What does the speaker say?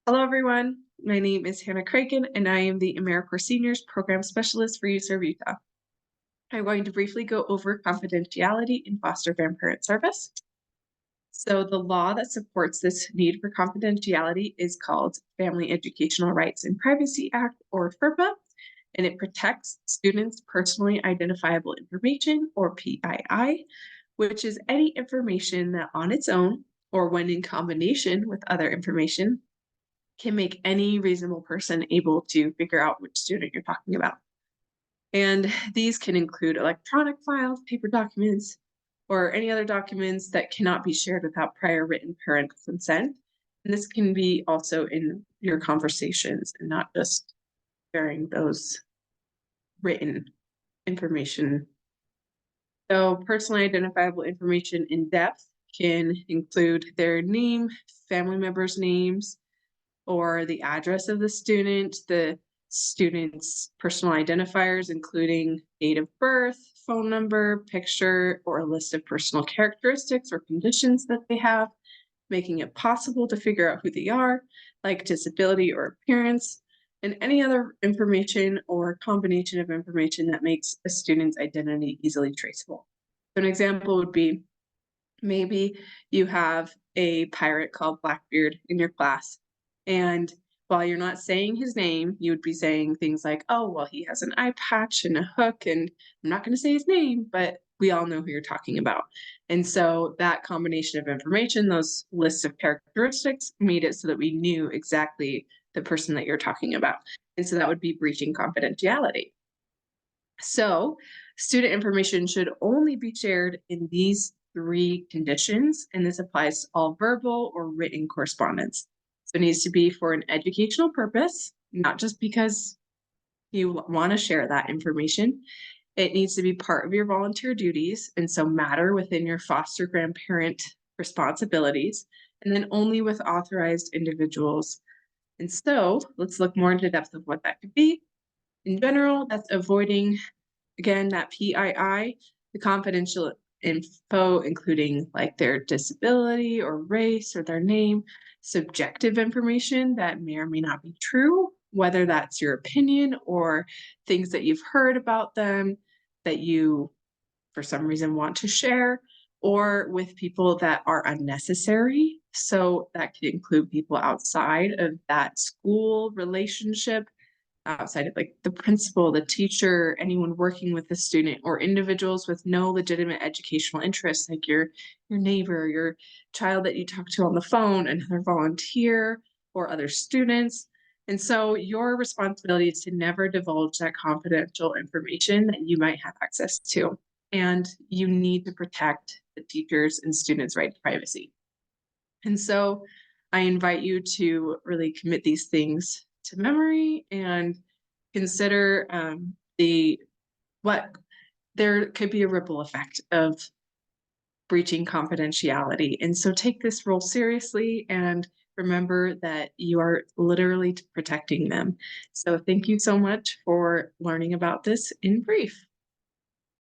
Hello, everyone. My name is Hannah Kraken, and I am the AmeriCorps Seniors Program Specialist for Youth Serve Utah. I'm going to briefly go over confidentiality in foster grandparent service. So the law that supports this need for confidentiality is called Family Educational Rights and Privacy Act, or FERPA, and it protects students' personally identifiable information, or PII, which is any information that on its own, or when in combination with other information, can make any reasonable person able to figure out which student you're talking about. And these can include electronic files, paper documents, or any other documents that cannot be shared without prior written parental consent. And this can be also in your conversations and not just sharing those written information. So personally identifiable information in depth can include their name, family members' names, or the address of the student's personal identifiers, including date of birth, phone number, picture, or a list of personal characteristics or conditions that they have, making it possible to figure out who they are, like disability or appearance, and any other information or combination of information that makes a student's identity easily traceable. So an example would be maybe you have a pirate called Blackbeard in your class, and while you're not saying his name, you would be saying things like, oh, well, he has an eye patch and a hook, and I'm not going to say his name, but we all know who you're talking about. And so that combination of information, those lists of characteristics, made it so that we knew exactly the person that you're talking about. And so that would be breaching confidentiality. So student information should only be shared in these three conditions, and this applies to all verbal or written correspondence. So it needs to be for an educational purpose, not just because you want to share that information. It needs to be part of your volunteer duties, and so matter within your foster grandparent responsibilities, and then only with authorized individuals. And so let's look more into depth of what that could be. In general, that's avoiding, again, that PII, the confidential info, including like their disability or race or their name, subjective information that may or may not be true, whether that's your opinion or things that you've heard about them that you, for some reason, want to share, or with people that are unnecessary. So that could include people outside of that school relationship, outside of like the principal, the teacher, anyone working with the student, or individuals with no legitimate educational interests, like your neighbor, your child that you talk to on the phone, another volunteer, or other students. And so your responsibility is to never divulge that confidential information that you might have access to. And you need to protect the teachers' and students' right to privacy. And so I invite you to really commit these things to memory and consider what there could be a ripple effect of breaching confidentiality. And so take this role seriously and remember that you are literally protecting them. So thank you so much for learning about this in brief.